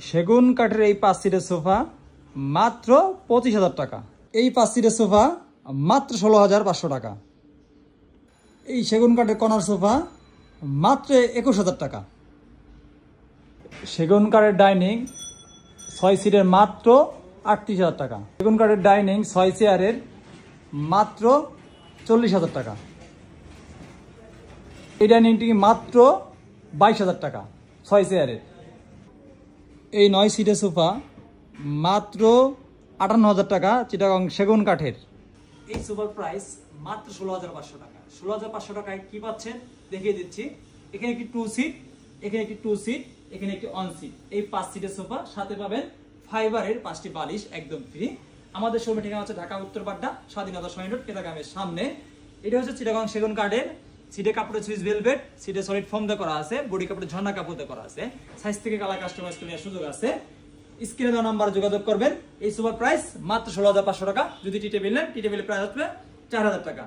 সেগুন কাঠের এই 5 সিটের সোফা মাত্র 25,000 টাকা। এই 5 সিটের সোফা মাত্র 16,500 টাকা। এই সেগুন কাঠের কর্নার সোফা মাত্র 21,000 টাকা। সেগুন কাঠের ডাইনিং 6 সিটের মাত্র 38,000 টাকা। সেগুন কাঠের ডাইনিং 6 চেয়ারের মাত্র 40,000 টাকা। এই ডাইনিংটি মাত্র 22,000 টাকা 6 চেয়ারের। এই 9 সিটের সোফা মাত্র 58,000 টাকা চিটাগং সেগুন কাঠের। এই সোফার প্রাইস মাত্র 16,500 টাকা। 16,500 টাকায় কি পাচ্ছেন দেখিয়ে দিচ্ছি। এখানে একটি 2 সিট, এখানে একটি 2 সিট, এখানে একটি 1 সিট। এই 5 সিটের সোফা, সাথে পাবেন ফাইবারের 5টি বালিশ একদম ফ্রি। আমাদের শোরুমের ঠিকানা হচ্ছে ঢাকা উত্তর বাড্ডা, স্বাধীনতা সৈনিক রোড, কেতাগামের সামনে। এটা হচ্ছে চিটাগং সেগুন কাঠের। সিটে কাপড়ে সুইস ভেলভেট, সিটে সলিড ফোম দিয়ে করা আছে, বডি কাপড়ে ঝর্ণা কাপড় দিয়ে করা আছে। সাইজ থেকে কালার কাস্টমাইজ করে নেওয়ার সুযোগ আছে। স্ক্রিনে দেওয়া নাম্বারে যোগাযোগ করবেন। এই সোফার প্রাইস মাত্র 16,500 টাকা। যদি টি টেবিল নেন, টি টেবিলের প্রাইস আসবে 4,000 টাকা।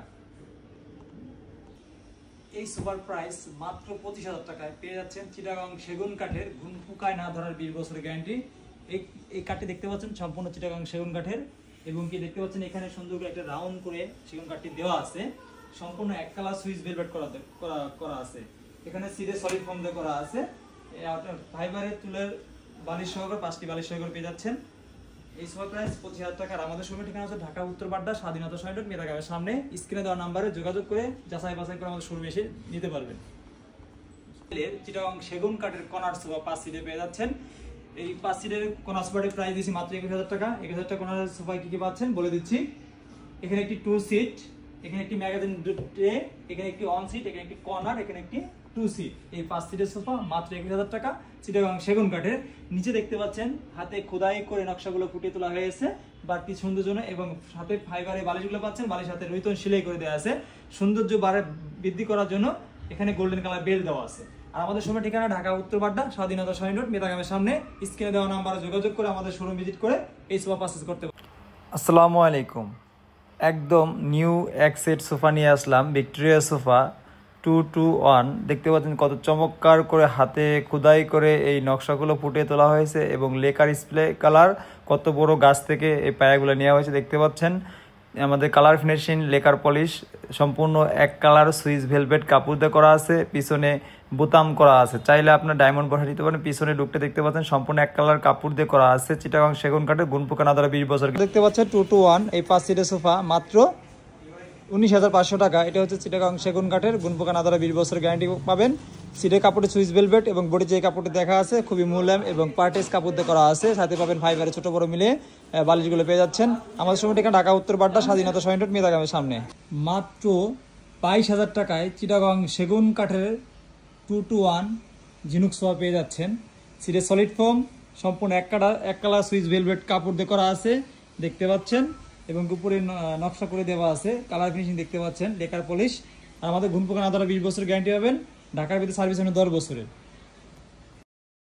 এই সোফার প্রাইস মাত্র 25,000 টাকায় পেয়ে যাচ্ছেন চিটাগং সেগুন কাঠের, ঘুণ পোকায় না ধরার 20 বছরের গ্যারান্টি। এই কাঠটি দেখতে পাচ্ছেন সম্পূর্ণ চিটাগং সেগুন কাঠের, এবং কি দেখতে পাচ্ছেন এখানে সুন্দর করে একটা রাউন্ড করে সেগুন কাঠটি দেওয়া আছে। সম্পূর্ণ এক কালার সুইস ভেলভেট করা আছে। এখানে সিটে সলিড ফোম দিয়ে করা আছে। ফাইবারের তুলের বালিশ সহকারে 5টি বালিশ সহকারে পেয়ে যাচ্ছেন। এই সোফার প্রাইস 25,000 টাকা। আর আমাদের শোরুমের ঠিকানা হচ্ছে ঢাকা উত্তর বাড্ডা, স্বাধীনতা সৈনিক রোড, মেটাগামের সামনে। স্ক্রিনে দেওয়া নাম্বারে যোগাযোগ করে যাচাই বাছাই করে আমাদের শোরুমে এসে নিতে পারবেন। চিটাগং সেগুন কাঠের কর্নার সোফা 5 সিটে পেয়ে যাচ্ছেন। এই 5 সিটের কর্নার সোফাটির প্রাইস দিচ্ছি মাত্র 21,000 টাকা। 21,000 টাকা কর্নার সোফায় কি কি পাচ্ছেন বলে দিচ্ছি। এখানে একটি 2 সিট, এখানে একটি ম্যাগাজিন ট্রে, এখানে একটি 1 সিট, এখানে একটি কর্নার, এখানে একটি 2 সিট। এই 5 সিটের সোফা মাত্র 21,000 টাকা চিটাগং সেগুন কাঠের। নিচে দেখতে পাচ্ছেন হাতে খোদাই করে নকশাগুলো ফুটিয়ে তোলা হয়েছে বাড়তি সৌন্দর্যের জন্য, এবং সাথে ফাইবারের বালিশগুলো পাচ্ছেন। বালিশ হাতে রুইতন সেলাই করে দেওয়া আছে সৌন্দর্য বৃদ্ধি করার জন্য। এখানে গোল্ডেন কালার বেল দেওয়া আছে। আর আমাদের শোরুমের ঠিকানা ঢাকা উত্তর বাড্ডা, স্বাধীনতা সৈনিক রোড, মেটাগামের সামনে। স্ক্রিনে দেওয়া নাম্বারে যোগাযোগ করে আমাদের শোরুম ভিজিট করে এই সোফা পারচেজ করতে পারেন। আসসালামু আলাইকুম। একদম নিউ এক সেট সোফা নিয়ে আসলাম, ভিক্টোরিয়া সোফা 221। দেখতে পাচ্ছেন কত চমৎকার করে হাতে খোদাই করে এই নকশাগুলো ফুটিয়ে তোলা হয়েছে, এবং লেকার স্প্লে কালার কত বড় গাছ থেকে এই পায়াগুলো নেওয়া হয়েছে দেখতে পাচ্ছেন। আমাদের কালার ফিনিশিং, লেকার পলিশ, সম্পূর্ণ এক কালার সুইস ভেলভেট কাপড় দিয়ে করা আছে। পিছনে বোতাম করা আছে, চাইলে আপনার ডায়মন্ড বসা দিতে পারেন। পিছনে লুকটা দেখতে পাচ্ছেন সম্পূর্ণ এক কালার কাপড় দিয়ে করা আছে। চিটাগং সেগুন কাঠের, গুণ পোকা না ধরা 20 বছর। দেখতে পাচ্ছেন 221 এই 5 সিটের সোফা মাত্র 19,500 টাকা। এটা হচ্ছে চিটাগং সেগুন কাঠের, গুণ পোকা না ধরা 20 বছর গ্যারান্টি পাবেন। সিটের কাপড়ে সুইস ভেলভেট এবং বডি যে কাপড়টি দেখা আছে খুবই মুলায়ম এবং পার্টেস কাপড় দিয়ে করা আছে। সাথে পাবেন ফাইবারের ছোট বড় মিলে বালিশগুলো পেয়ে যাচ্ছেন। আমাদের সময় ঠিকানা ঢাকা উত্তর বাড্ডা, স্বাধীনতা সৈনিক রোড, মেটাগামের সামনে। মাত্র 22,000 টাকায় চিটাগং সেগুন কাঠের 221 ঝিনুক সোফা পেয়ে যাচ্ছেন। সিটের সলিড ফোম, সম্পূর্ণ এক কালার সুইস ভেলভেট কাপড় দিয়ে করা আছে দেখতে পাচ্ছেন, এবং উপরে নকশা করে দেওয়া আছে। কালার ফিনিশিং দেখতে পাচ্ছেন, লেকার পলিশ। আর আমাদের ঘুম পোকা না ধরা 20 বছর গ্যারান্টি পাবেন। ঢাকার ভিতরে সার্ভিস 10 বছরের।